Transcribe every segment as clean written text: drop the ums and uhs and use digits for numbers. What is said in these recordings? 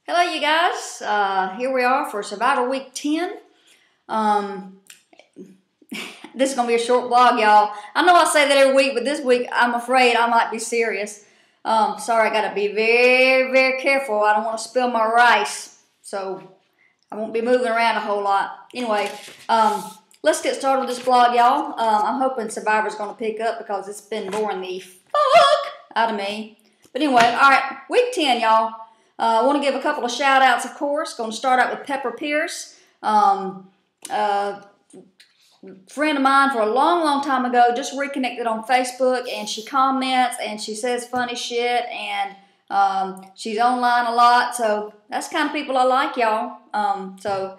Hello, you guys. Here we are for Survivor Week 10. This is going to be a short vlog, y'all. I know I say that every week, but this week I'm afraid I might be serious. Sorry, I got to be very, very careful. I don't want to spill my rice, so I won't be moving around a whole lot. Anyway, let's get started with this vlog, y'all. I'm hoping Survivor's going to pick up because it's been boring the fuck out of me. But anyway, all right, Week 10, y'all. I want to give a couple of shout-outs, of course. Going to start out with Pepper Pierce. Friend of mine for a long, long time ago, just reconnected on Facebook, and she comments, and she says funny shit, and she's online a lot, so that's the kind of people I like, y'all. So,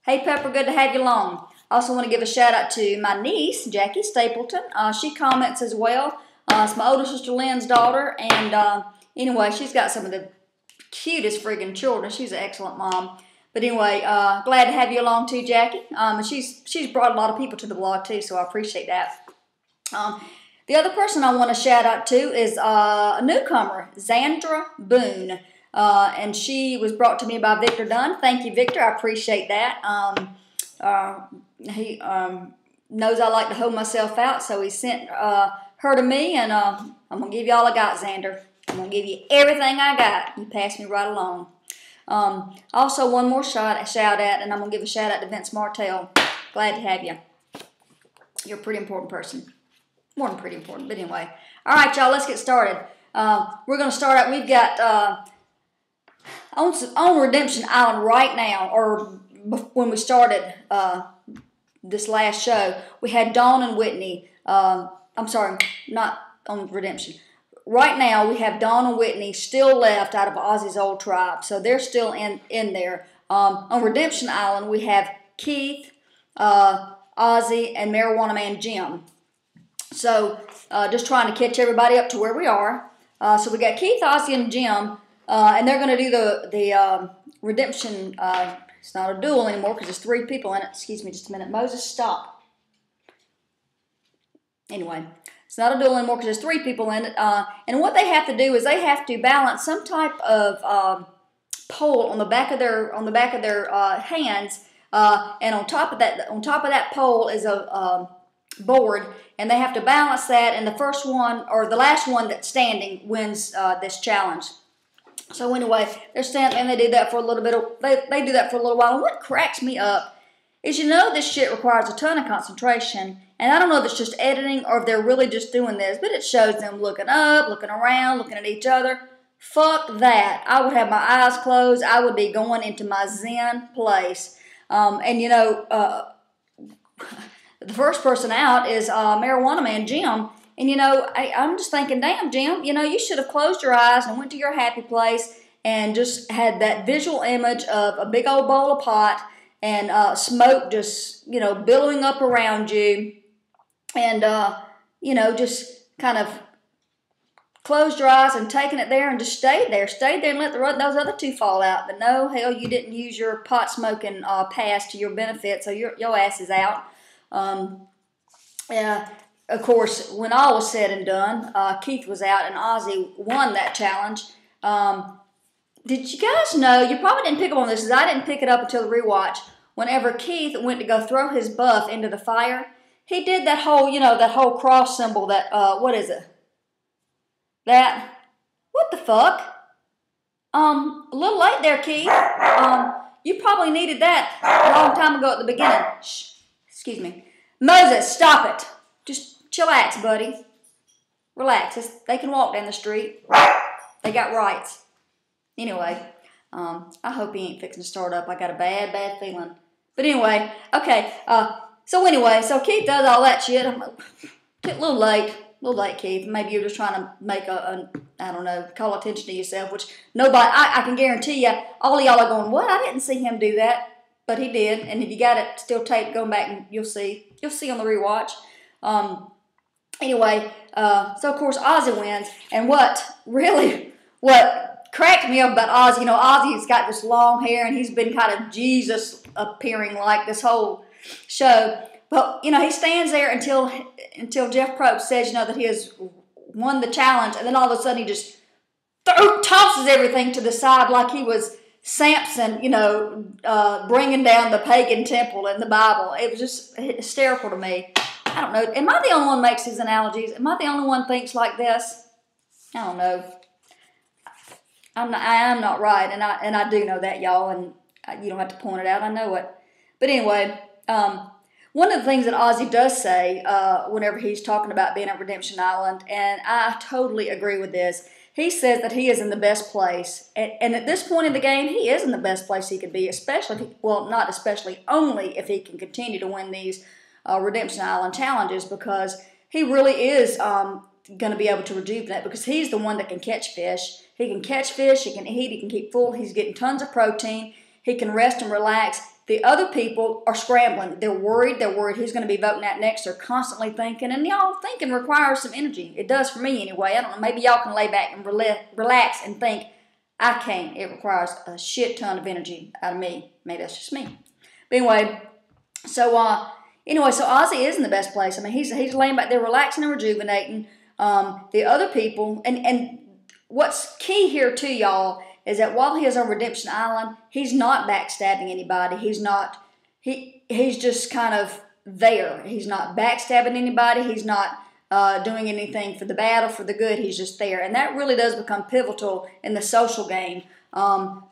hey, Pepper, good to have you along. I also want to give a shout-out to my niece, Jackie Stapleton. She comments as well. It's my older sister Lynn's daughter, and anyway, she's got some of the cutest friggin' children. She's an excellent mom. But anyway, glad to have you along too, Jackie. And she's brought a lot of people to the blog too, so I appreciate that. The other person I want to shout out to is a newcomer, Zandra Boone. And she was brought to me by Victor Dunn. Thank you, Victor. I appreciate that. He knows I like to hold myself out, so he sent her to me, and I'm going to give you all I got, Xander. I'm going to give you everything I got. You pass me right along. Also, one more shout out, and I'm going to give a shout out to Vince Martell. Glad to have you. You're a pretty important person. More than pretty important, but anyway. All right, y'all, let's get started. We're going to start out. We've got on Redemption Island right now, or when we started this last show, we had Dawn and Whitney. I'm sorry, not on Redemption. Right now, we have Dawn and Whitney still left out of Ozzy's old tribe, so they're still in there. On Redemption Island, we have Keith, Ozzy, and Marijuana Man Jim. So, just trying to catch everybody up to where we are. So we got Keith, Ozzy, and Jim, and they're going to do the Redemption. It's not a duel anymore because there's 3 people in it. Excuse me just a minute. Moses, stop. Anyway. It's not a duel anymore because there's 3 people in it. And what they have to do is they have to balance some type of pole on the back of their hands. And on top of that pole is a board, and they have to balance that. And the first one or the last one that's standing wins this challenge. So anyway, they're standing and they do that for a little bit. They do that for a little while. And what cracks me up is, this shit requires a ton of concentration. And I don't know if it's just editing or if they're really just doing this, but it shows them looking up, looking around, looking at each other. Fuck that. I would have my eyes closed. I would be going into my Zen place. The first person out is Marijuana Man Jim. And, I'm just thinking, damn, Jim, you should have closed your eyes and went to your happy place and just had that visual image of a big old bowl of pot and smoke just, billowing up around you. And, just kind of closed your eyes and taken it there and just stayed there. Stayed there and let those other 2 fall out. But no, hell, you didn't use your pot smoking pass to your benefit, so your ass is out. Of course, when all was said and done, Keith was out and Ozzy won that challenge. Did you guys know, you probably didn't pick up on this, because I didn't pick it up until the rewatch, whenever Keith went to go throw his buff into the fire, he did that whole, that whole cross symbol, that, what is it? What the fuck? A little late there, Keith. You probably needed that a long time ago at the beginning. Shh, excuse me. Moses, stop it. Just chillax, buddy. Relax. They can walk down the street. They got rights. Anyway, I hope he ain't fixing to start up. I got a bad, bad feeling. But anyway, okay, so Keith does all that shit. I'm a little late, Keith. Maybe you're just trying to make I don't know, call attention to yourself, which nobody, I can guarantee you, all of y'all are going, what? I didn't see him do that. But he did, and if you got it still taped, go back and you'll see on the rewatch. Anyway, so of course Ozzy wins, and what cracked me up about Ozzy, Ozzy's got this long hair, and he's been kind of Jesus appearing like this whole show. But, he stands there until Jeff Probst says, that he has won the challenge, and then all of a sudden he just tosses everything to the side like he was Samson, bringing down the pagan temple in the Bible. It was just hysterical to me. I don't know. Am I the only one who makes these analogies? Am I the only one who thinks like this? I don't know. I am not right, and I do know that, y'all, and you don't have to point it out. I know it. But anyway, one of the things that Ozzy does say whenever he's talking about being at Redemption Island, and I totally agree with this, he says that he is in the best place. And at this point in the game, he is in the best place he could be, especially, not especially, only if he can continue to win these Redemption Island challenges, because he really is going to be able to rejuvenate, because he's the one that can catch fish. He can catch fish, he can eat, he can keep full, he's getting tons of protein, he can rest and relax. The other people are scrambling. They're worried who's going to be voting out next. They're constantly thinking, and y'all, thinking requires some energy. It does for me anyway. I don't know, maybe y'all can lay back and relax and think. I can't. It requires a shit ton of energy out of me. Maybe that's just me. But anyway, so Ozzy is in the best place. I mean, he's laying back there relaxing and rejuvenating. The other people, and what's key here too, y'all, is that while he is on Redemption Island, he's not backstabbing anybody. He's just kind of there. He's not backstabbing anybody. He's not doing anything for the bad or for the good. He's just there. And that really does become pivotal in the social game,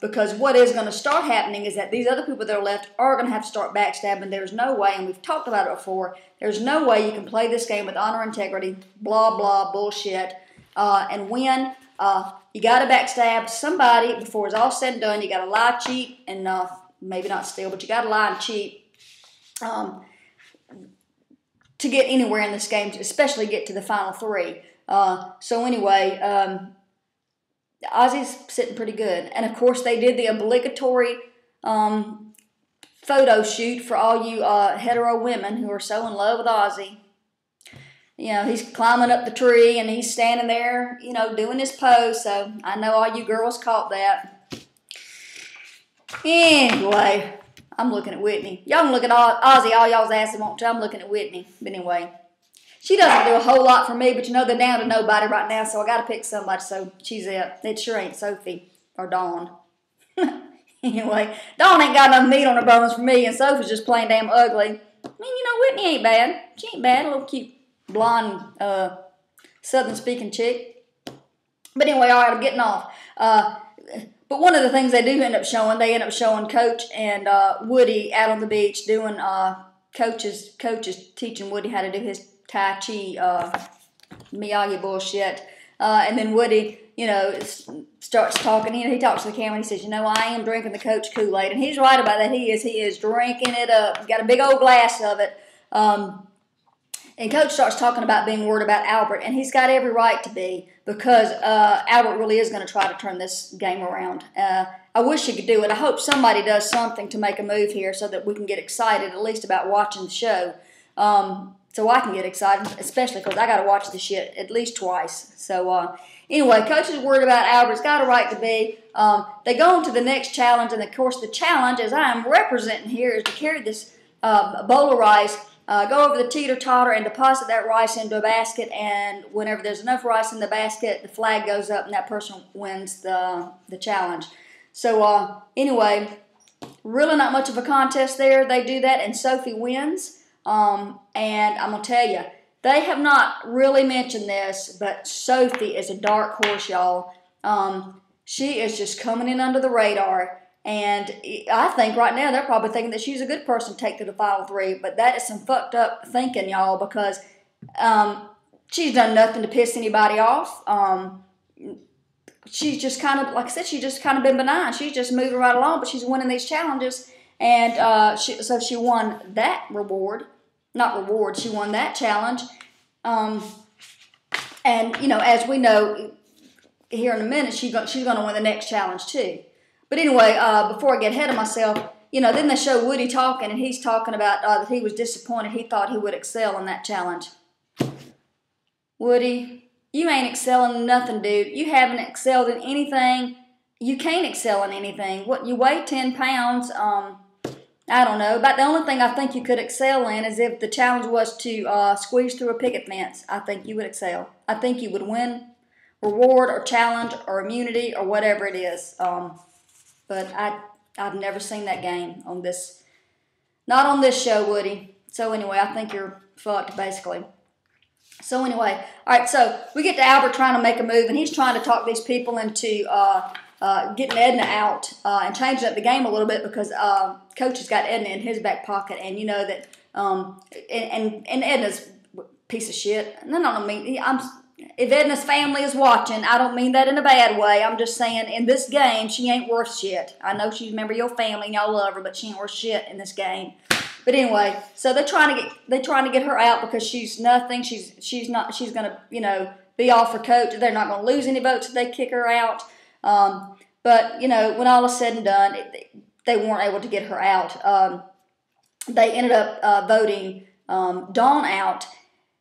because what is going to start happening is that these other people that are left are going to have to start backstabbing. There's no way, and we've talked about it before, there's no way you can play this game with honor, integrity, blah, blah, bullshit, and win. You got to backstab somebody before it's all said and done. You got to lie, cheat, and maybe not steal, but you got to lie and cheat to get anywhere in this game, especially get to the final three. So anyway, Ozzy's sitting pretty good. And of course, they did the obligatory photo shoot for all you hetero women who are so in love with Ozzy. He's climbing up the tree and he's standing there, doing his pose. So I know all you girls caught that. Anyway, I'm looking at Whitney. Y'all can look at Ozzy all y'all's asses want to. I'm looking at Whitney. But anyway, she doesn't do a whole lot for me, but they're down to nobody right now, so I got to pick somebody. So she's it. It sure ain't Sophie or Dawn. Anyway, Dawn ain't got enough meat on her bones for me, and Sophie's just plain damn ugly. I mean, Whitney ain't bad. She ain't bad. A little cute blonde, southern-speaking chick. But anyway, all right, I'm getting off. But one of the things they end up showing Coach and Woody out on the beach doing Coach's teaching Woody how to do his Tai Chi Miyagi bullshit. And then Woody, starts talking. He talks to the camera and he says, I am drinking the Coach Kool-Aid. And he's right about that. He is drinking it up. He's got a big old glass of it. And Coach starts talking about being worried about Albert, and he's got every right to be, because Albert really is going to try to turn this game around. I wish he could do it. I hope somebody does something to make a move here so that we can get excited at least about watching the show. So I can get excited, especially because I got to watch the shit at least twice. So anyway, Coach is worried about Albert's got a right to be. They go on to the next challenge, and of course the challenge, as I am representing here, is to carry this bowl of rice, go over the teeter-totter and deposit that rice into a basket, and whenever there's enough rice in the basket, the flag goes up and that person wins the challenge. So anyway, really not much of a contest there. They do that and Sophie wins. And I'm going to tell you, they have not really mentioned this, but Sophie is a dark horse, y'all. She is just coming in under the radar. And I think right now they're probably thinking that she's a good person to take to the final three. But that is some fucked up thinking, y'all, because she's done nothing to piss anybody off. She's just kind of, like I said, she's just kind of been benign. She's just moving right along, but she's winning these challenges. And so she won that reward. Not reward, she won that challenge. And, as we know, here in a minute, she's going to win the next challenge too. But anyway, before I get ahead of myself, then they show Woody talking, and he's talking about that he was disappointed. He thought he would excel in that challenge. Woody, you ain't excelling in nothing, dude. You haven't excelled in anything. You can't excel in anything. What, you weigh 10 pounds? I don't know. About the only thing I think you could excel in is if the challenge was to squeeze through a picket fence. I think you would excel. I think you would win reward or challenge or immunity or whatever it is. But I've never seen that game on this, not on this show, Woody. So anyway, I think you're fucked, basically. So anyway, all right, so we get to Albert trying to make a move, and he's trying to talk these people into getting Edna out and changing up the game a little bit because Coach has got Edna in his back pocket, and you know that, and Edna's a piece of shit. And I don't mean, if Edna's family is watching, I don't mean that in a bad way. I'm just saying in this game, she ain't worth shit. I know she's a member of your family and y'all love her, but she ain't worth shit in this game. But anyway, so they're trying to get her out because she's nothing. She's gonna, you know, be off for Coach. They're not gonna lose any votes if they kick her out. But you know, when all is said and done, they weren't able to get her out. They ended up voting Dawn out,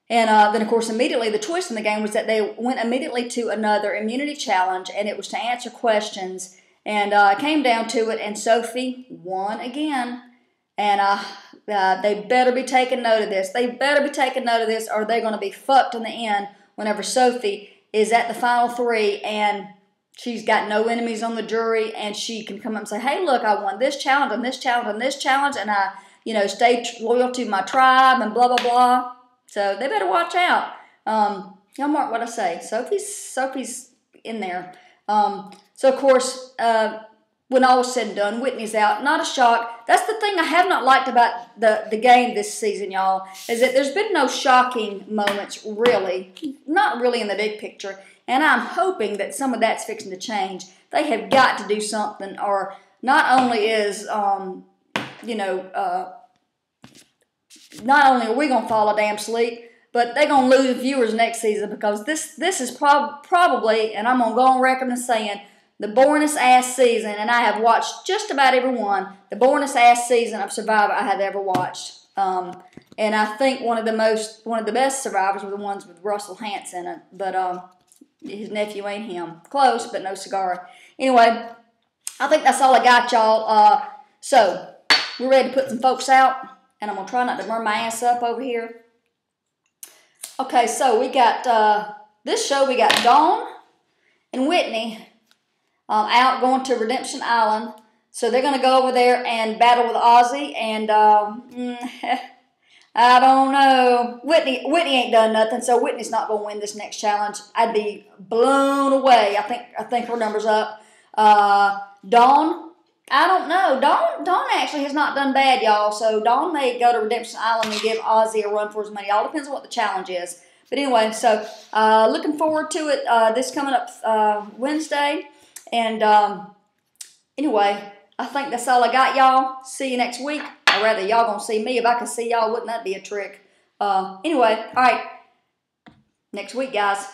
and then of course immediately the twist in the game was that they went immediately to another immunity challenge, and it was to answer questions, and it came down to it, and Sophie won again. And they better be taking note of this. They better be taking note of this, or they're going to be fucked in the end whenever Sophie is at the final three and she's got no enemies on the jury, and she can come up and say, hey, look, I won this challenge and this challenge and this challenge, and I, you know, stayed loyal to my tribe and blah, blah, blah. So they better watch out. Y'all mark what I say. Sophie's in there. So, of course, when all was said and done, Whitney's out. Not a shock. That's the thing I have not liked about the game this season, y'all, is that there's been no shocking moments, really. Not really in the big picture. And I'm hoping that some of that's fixing to change. They have got to do something, or not only is, you know, not only are we going to fall a damn asleep, but they're going to lose viewers next season because this is probably, and I'm going to go on record and saying, the boringest ass season, and I have watched just about every one, the boringest ass season of Survivor I have ever watched. And I think one of the best Survivors were the ones with Russell Hantz in it, but his nephew ain't him. Close, but no cigar. Anyway, I think that's all I got, y'all. So, we're ready to put some folks out, and I'm going to try not to burn my ass up over here. Okay, so we got, this show, we got Dawn and Whitney out going to Redemption Island. So they're going to go over there and battle with Ozzy, and I don't know. Whitney ain't done nothing, so Whitney's not going to win this next challenge. I'd be blown away. I think her number's up. Dawn, I don't know. Dawn actually has not done bad, y'all. So Dawn may go to Redemption Island and give Ozzy a run for his money. All depends on what the challenge is. But anyway, so looking forward to it. This coming up Wednesday. And anyway, I think that's all I got, y'all. See you next week. Or rather, y'all gonna see me. If I could see y'all, wouldn't that be a trick? Anyway, all right. Next week, guys.